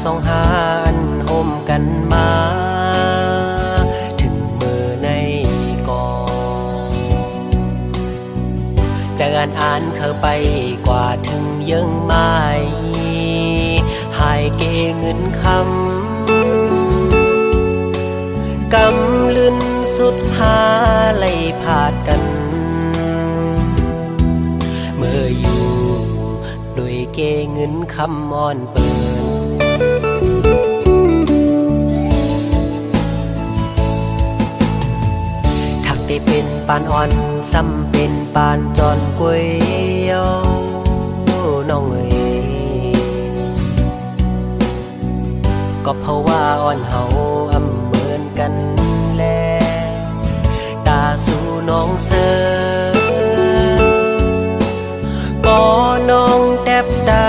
สองหาอันห่มกันมาถึงมือในก่อนจะอ่านเข้าไปกว่าถึงยังไม่หายเกเงินคำกำลืนสุดหาไล่ผาดกันเมื่ออยู่โดยเกเงินคำอ่อนเปินถักได้เป็นปานอ่อนซ้ำเป็นปานจอนกวยเยาน้องเอ๋ยก็เพราะว่าอ่อนเฮาอำเหมือนกันแลตาสู่น้องเสือก็น้องแทบตา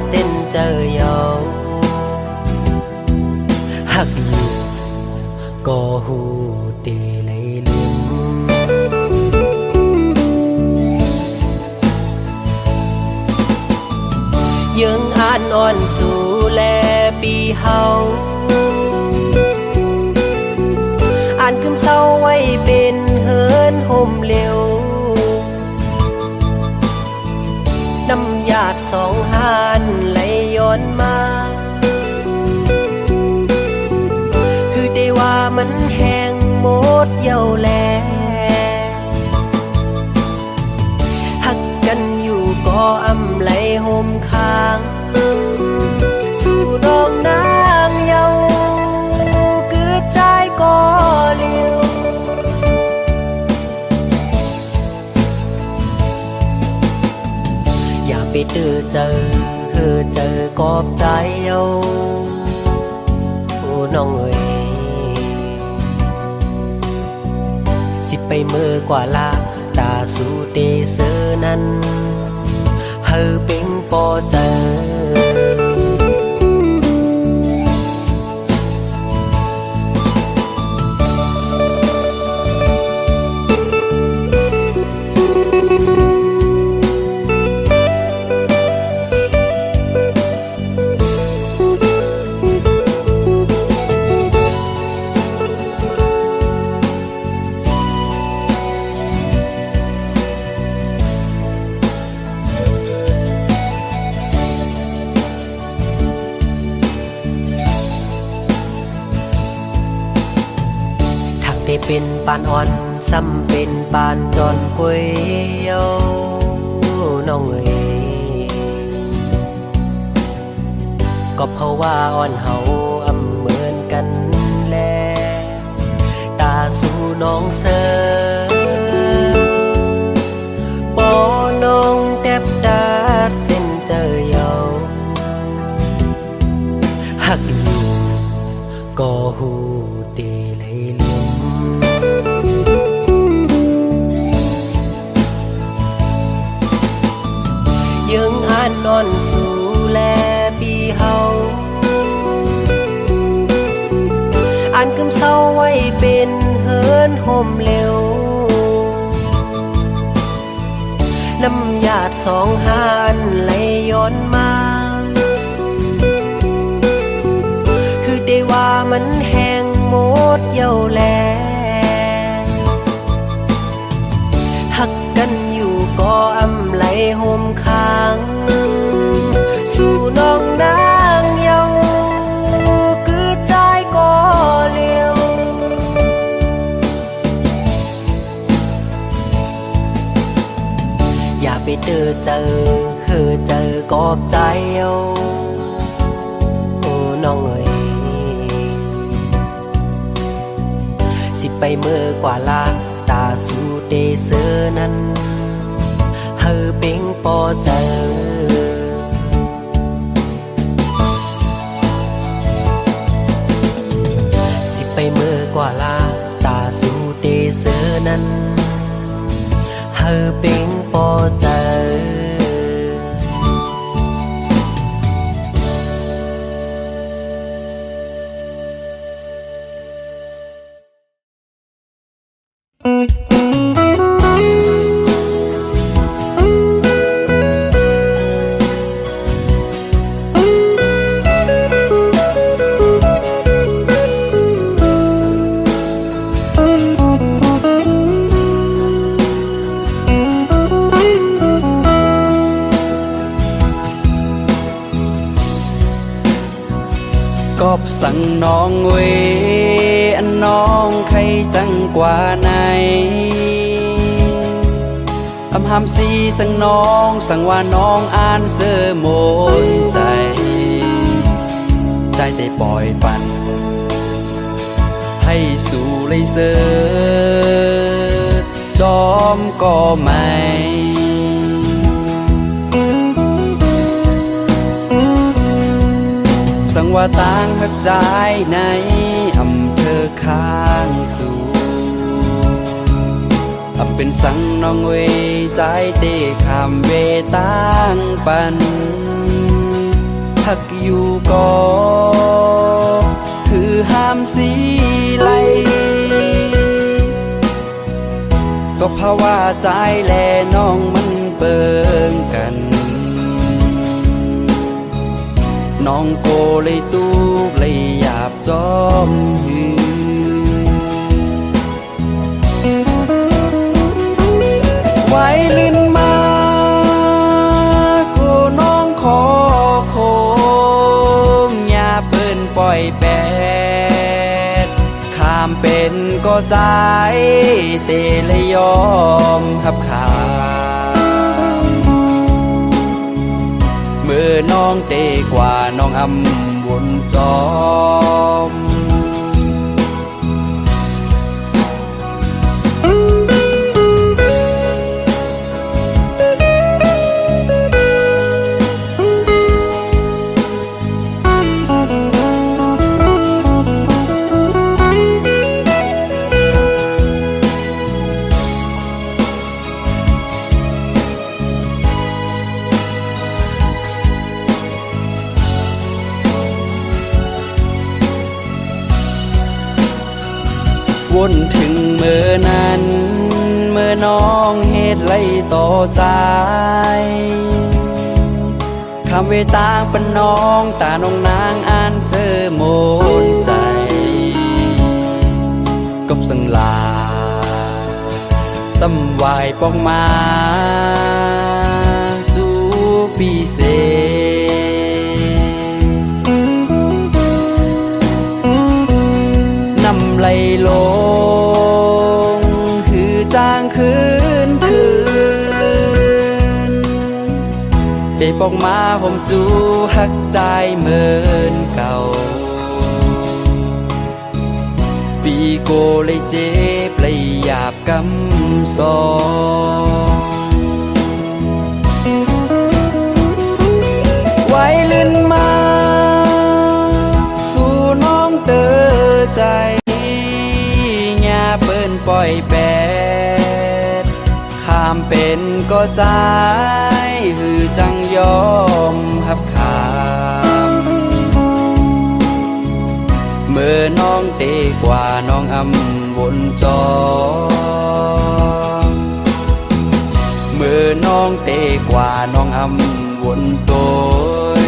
เส้นเจอเยาหักอยู่ก็หูเตเลยลืมยังอ่านอ่อนสู่แลปีเฮาอ่านกึมเศร้าไว้เป็นเฮินห่มเร็วน้ำหยาดสองหานไหลย้อนมาคือได้ว่ามันแห้งหมดเย้าแลหักกันอยู่ก็อำไหลห่มค้างสู่น้องนางเยาคือใจก็เลี้ยวอย่าไปเจอคือเจอกอบใจเยาโอ้น้องเอ๋ยสิไปเมื่อกว่าละตาสู่เดเซอนั้นเฮอเป็นปอเจอได้เป็นปานอ่อนซ้ำเป็นปานจอนกวยเยาน้องเอ๋ยก็เพราะว่าอ่อนเฮาอำเหมือนกันแลตาสู่น้องเสือปอน้องแทบดาดเส้นเจอเยาหักอยู่ก็หูเตเลยลืมยังอ่านนอนสู่แลปีเฮาอ่านกึมเศร้าไว้เป็นเฮินห่มเร็วน้ำหยาดสองหานไหลย้อนมาคือได้ว่ามันแห้งหมดเย้าแลหักกันอยู่ก็อำไหลห่มค้างสู่น้องนางเยาคือใจก็เลี้ยวอย่าไปเจอคือเจอกอบใจเยาโอ้น้องเอ๋ยสิไปเมื่อกว่าละตาสู่เดเซอนั้นเฮอเป็งปอเจอสิไปเมื่อกว่าละตาสู่เดเซอนั้นเฮอเป็งปอเจอ สั่งน้องเวอันน้องใครจังกว่าไหนอำหำสีสั่งน้องสั่งว่าน้องอ่านเสื้อโมนใจใจได้ปล่อยปันให้สู่เลยเสือจอมก็ไม่สั่งว่าต่างหักใจในอำเภอข้างสู่เป็นสังน้องเวใจเตะขามเวต่างปันหักอยู่ก็คือห้ามสีไหลก็เพราะว่าใจแลน้องมันเปิงกันน้องโกเลยตูกเลยหยาบจอมหือไว้ลื่นมาโกน้องขอโคมอย่าเปิ้นปล่อยแปดข้ามเป็นก็ใจเตเลยยอมหับขาเมื่อน้องเตกว่าน้องอำวนจอมวนถึงเมื่อนั้นเมื่อน้องเหตุไล่ต่อใจคำเวตางปนน้องตาน้องนางอ่านเสื้อโมนใจกบสังลาสัมวายปองมาจูปีเสนำไหลลงคือจางคืนได้ปองมาห่มจูหักใจเหมือนเก่าปีโกเลยเจ็บเลยหยาบกำซองไว้ลื่นมาสู่น้องเตอใจอย่าเปิ้นปล่อยแปดข้ามเป็นก็ใจหือจังยอมหับขามเมื่อน้องเตกว่าน้องอำวนจอเมื่อน้องเตกว่าน้องอำวนโตย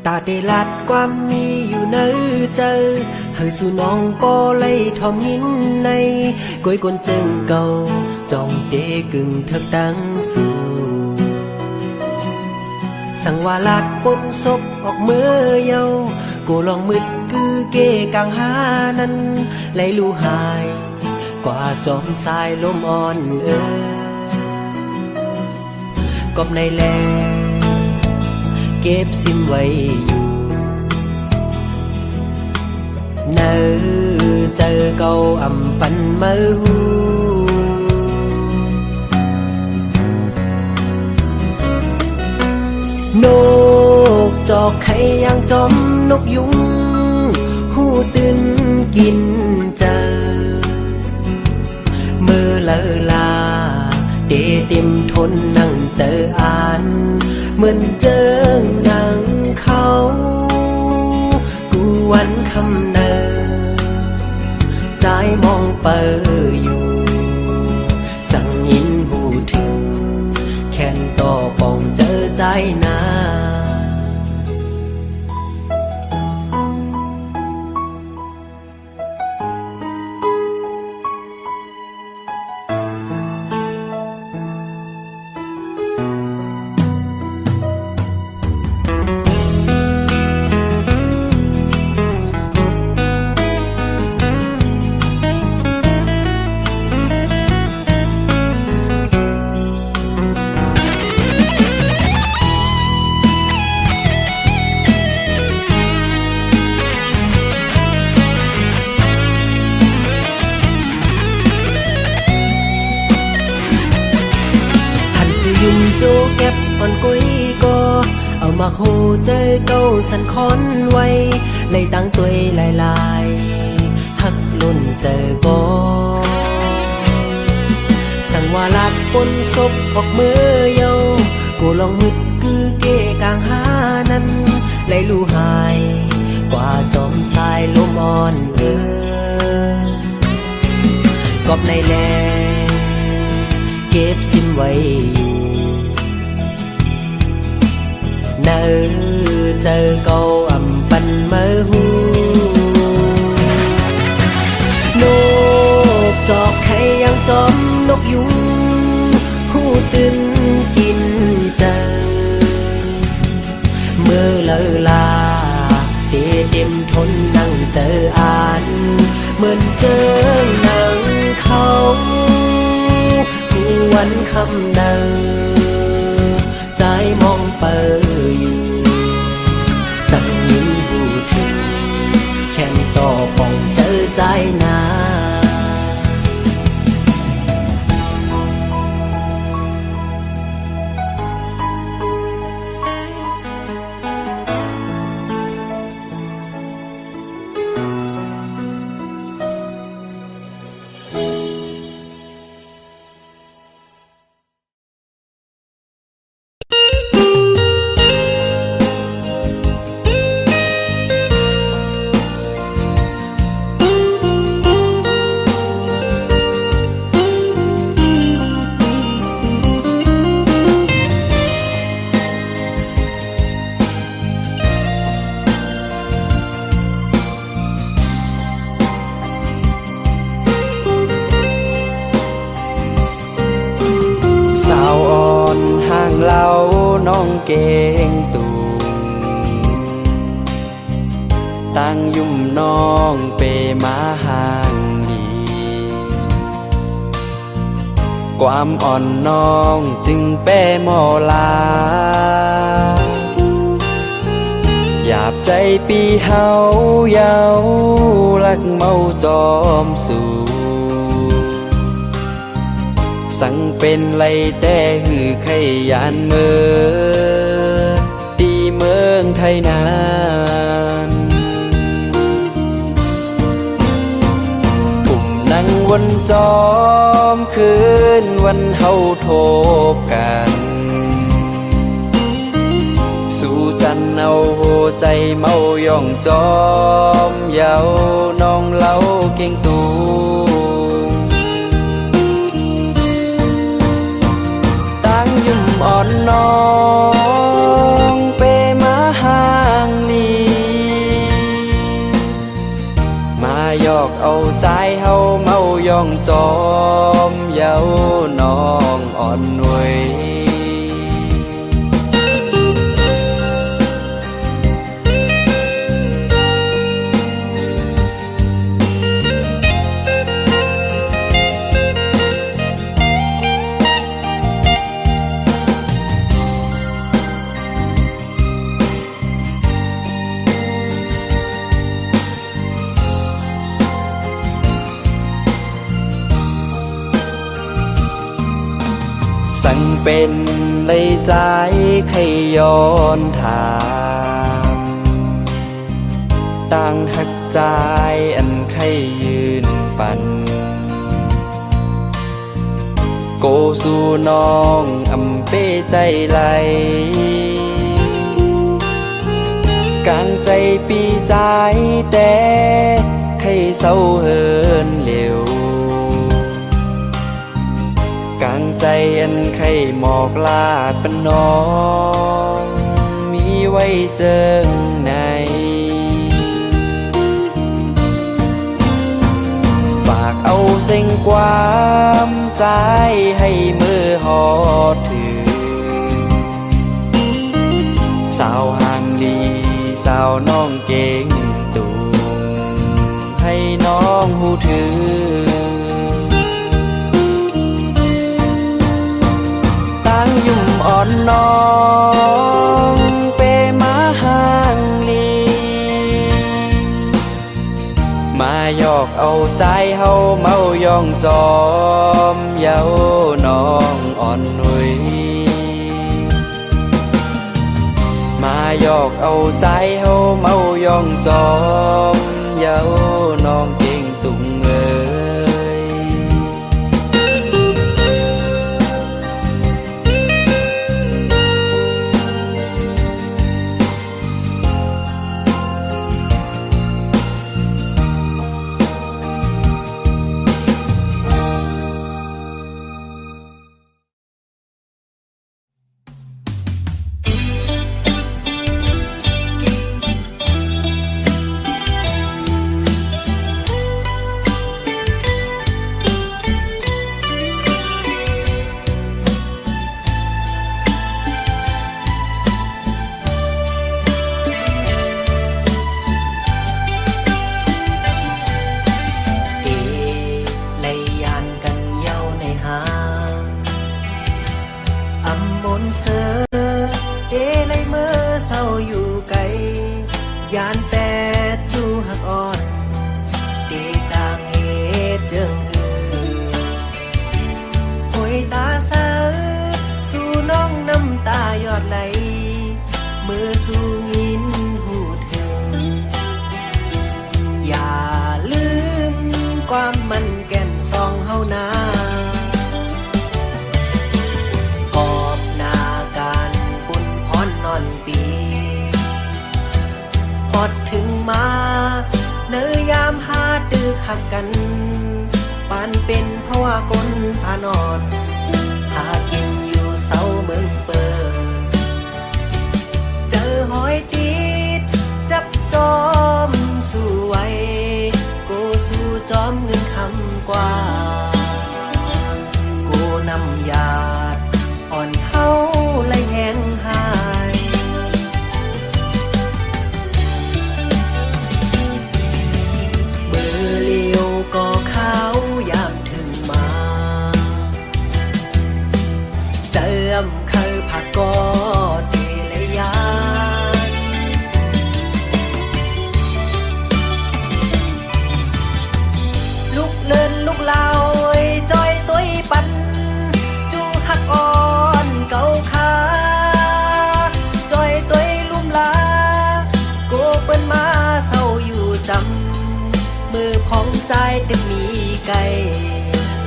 ตาได้ลัดความมีอยู่ในใจเฮยสู่น้องปอเลยทอมยินในก้อยกนเจิงเก่าจองเตกึ่งเถิกดังสู่สังวาลัดปนศพออกเมื่อเยาโกลองมืดคือเกกังหานั้นไหลลูหายกว่าจอมสายลมอ่อนกอบในแลเก็บซิมไว้อยู่เนื้อเจอเก่าอำปันเมื่อหูนกจอกไข่ยังจอมนกยุงหู ตื่นกินเจอมือเลอลาเดติมทนนั่งเจออ่านเหมือนเจอหนังเขากูวันคำเนอใจมองเปออยู่สั่งยินหูถึงแค่นต่อปองเจอใจนา ยุ่มโจเก็บอ่อนกุยก็เอามาโหเจอเก้าสันคอนไว้เลยตั้งตัวหลายๆหักลุ่นเจอก็สั่งว่าลักปนศพออกมือเยากูลองมึดคือเกกลางหานั้นเลยลู่หายกว่าจอมสายลมอ่อนกอบในแลเก็บสิ้นไว้เนอเจอเกาอ่ำปันเมื่อหูนกจอกใครยังจอมนกยุงหูตื่นกินเจอเมื่อเลอลาเต็มทนนั่งเจออ่านเหมือนเจอหนังเขาวันคำเดินใจมองเปออยู่สั่งยิ้มหูถึงแค่นต่อปองเจอใจนา เล่าน้องเก่งตูตั้งยุ่มน้องเปมาห่างหลีความอ่อนน้องจึงเป้มอลาหยาบใจปีเฮาเยาลักเมาจอมสู่สั่งเป็นไรแต่หือไขยานเมือตีเมืองไทยนานปุ่มนั่งวนจอมคืนวันเฮาโทบกันสู่จันเอาใจเมาย่องจอมเยาน้องเล่าเก่งตูยุ่มอ่อนน้องเปมาห่างลีมาหยอกเอาใจเฮาเมาย่องจอมเยาน้องอ่อนหน่วยสั่งเป็นเลยใจใครย้อนถามต่างหัก ใจอันไข่ยืนปั่นโกสู่น้องอำเป้ใจไหลกลางใจปีใจแต่ไข่เศร้าเฮินเหลวกลางใจอันไข่หมอกลาดเป็นน้องมีไว้เจิงในฝากเอาเส้นความใจให้มือหอดถือสาวห่างลีสาวน้องเก่งตุงให้น้องหูถือตั้งยุ่มอ่อนน้องเปมาห่างลีมาหยอกเอาใจเฮาเมาย่องจอมเย้าน้องอ่อนหนุ่ยมาหยอกเอาใจเฮาเมาย่องจอมเย้าน้องเก่งตุงเอ้ยเอไลยานกันเย้าในหางอำมนเสอเดไลเมื่อเศร้าอยู่ไกลยานแปดจูหักอ่อนเดจางเหตุเจิงหือหอยตาเสอสู่น้องน้ำตายอดไหลมือสู่งินหูถึงอย่าลืมความมันแก่นซองเฮานาขอบหน้าการปุ่นพรนอนปีฮอดถึงมาเนยยามหาตึกหักกันปานเป็นเพราะว่ากลพานอนหากินอยู่เสาเมืองเปิดเจอหอยติดจับจอมสู่ไว้โกสู่จอมเงินคำกว่าโกนำยาดอ่อนเฮาไหลแห้งหายมือเลี้ยวก็ขาวยามถึงมาเจิมเคยผักกอเดลยานลุกเลินลุกลาวจอยตุ้ยปันจูหักอ่อนเก่าขาจอยตุ้ยลุ่มลาโกเปิ้นมาเศร้าอยู่จำมือพองใจเต็มมีไกล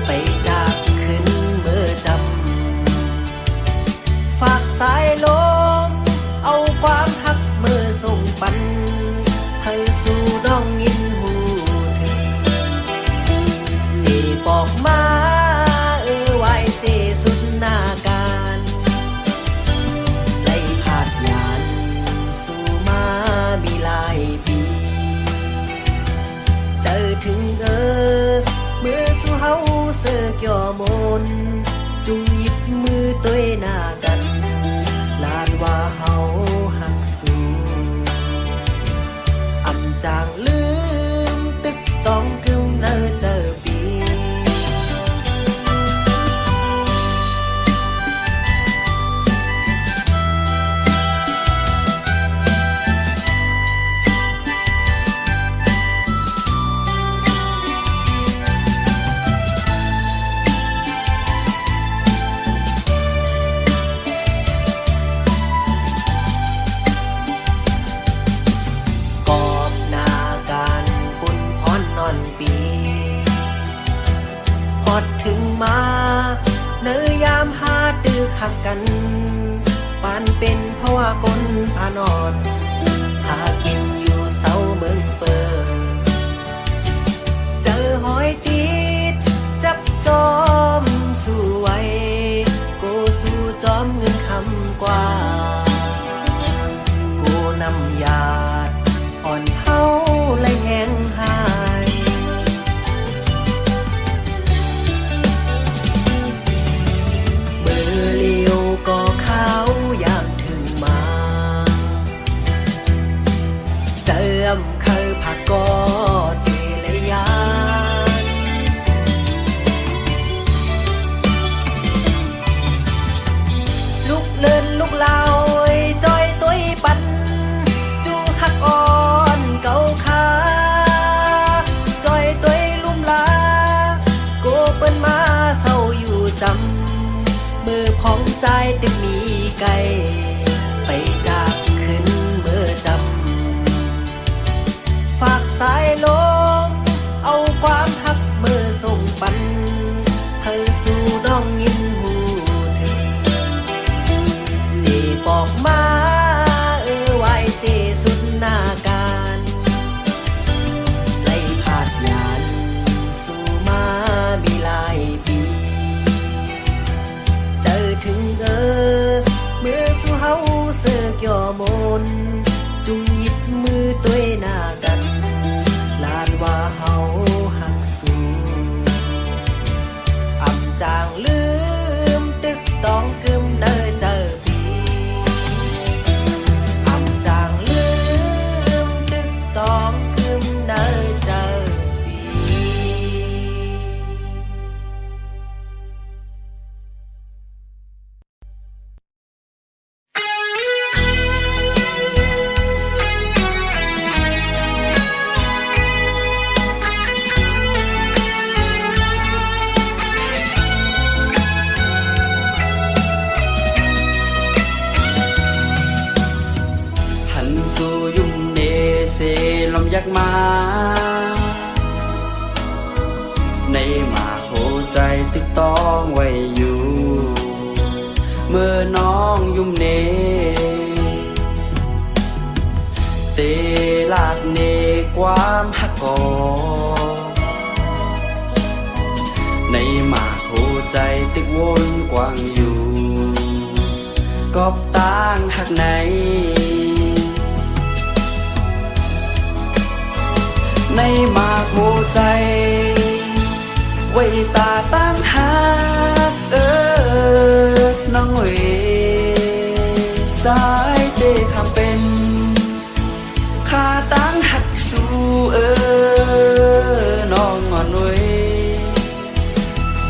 ไปจากขึ้นเมื่อจำฝากสายลมเอาความหักมือส่งปันให้สู่น้องยินหูถึงได้บอกมาไว้เสสุดหน้าการไล่ผาดยานสู่มามีหลายปีเจอถึงเมื่อสู่เฮาเสือกย่อมนจุงหยิบมือตัวหน้ากันลานว่าเฮาหักสูอำจางลืมตึกต้องกึมเนอเจอปี หักกันปานเป็นเพราะว่าคนพานอนหากินอยู่เสาเมืองเปิดเจอหอยติดจับจอมสู้ไว้กูสู้จอมเงินคำกว่ากูนำยาดอ่อนเฮาและแห้งหายมือเลี้ยวก็เข้าอย่างถึงมาเจิมเคยผักกอดเทเลยานลูกเลินลูกลาวจอยตุ้ยปันจูหักอ่อนเก่าขาจอยตุ้ยลุ่มลาโกเปิ้นมาเศร้าอยู่จำมือพองใจตึกมีไกลไปจากขึ้นเมื่อจำฝากสายลมเอาความหักเมื่อส่งปันให้สู่น้องยินหูถึงได้บอกมาไว้เสสุดหน้าการไล่ผาดยานสู่มามีหลายปีเจอถึงเมื่อสู่เฮาเสือกย่อมนจุงหยิบมือตัวหน้ากันลานว่าเฮาหักสูอำจางลืมตึกต้องกึมเนอเจอปีอำจางลืมตึกต้องกึมเนอเจอปี หันสู่ยุ่มเนเซลมยักมาในหมาโคใจตึกต้องไว้อยู่เมื่อน้องยุ่มเนเตลาดเนความหักกอในหมาโคใจตึกวนกว้างอยู่กอบต่างหักไหนในมาโคใจไว้ตาตั้งหักน้องเวใจเตคำเป็นข้าตั้งหักสู่น้องงอนเว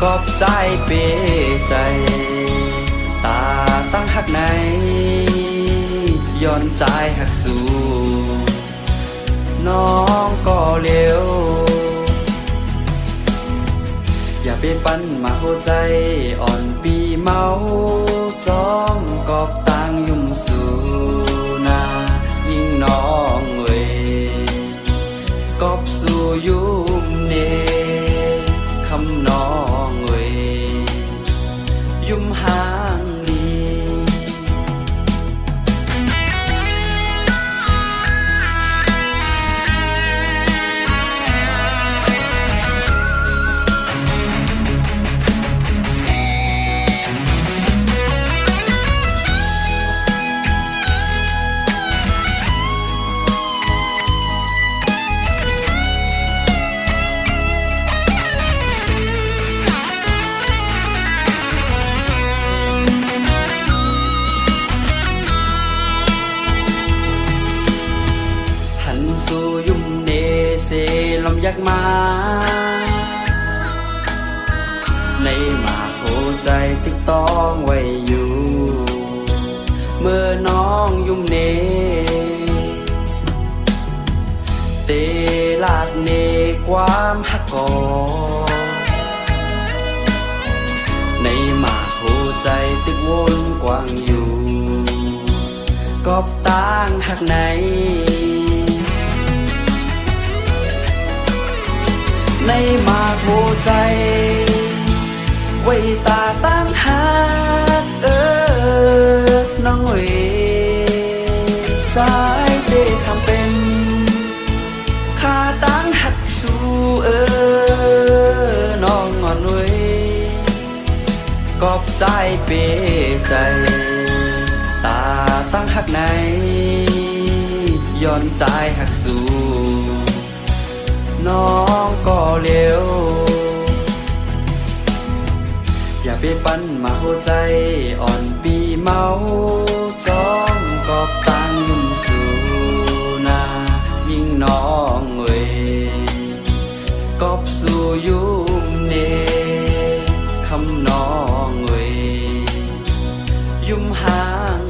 กอบใจเปใจตาตั้งหักไหนย้อนใจหักสู่น้องก็เร็วอย่าไปปั้นมาหัวใจอ่อนปีเมาจ้องกอบตังยุ่มสู่นายิ่งน้องเวยกอบสู่ยุ่มเนคำน้องเวยยุ่มหางลี อยากมาในมาโคใจติ๊กต้องไว้อยู่เมื่อน้องยุ่มเนเตลาดเนความหักกอในมาโคใจติ๊กวนกว้างอยู่กอบต่างหักไหนในมาโคใจไว้ตาตั้งหัก เปใจ ตาตั้งหักไหนย้อนใจหักสู่น้องก็เร็วอย่าไปปั้นมาหัวใจอ่อนปีเมาจ้องกอบตังยุ่มสู่นายิ่งน้องเว้ยกอบสู่ยุ่มเนคำน้องเว้ยยุ่มหาง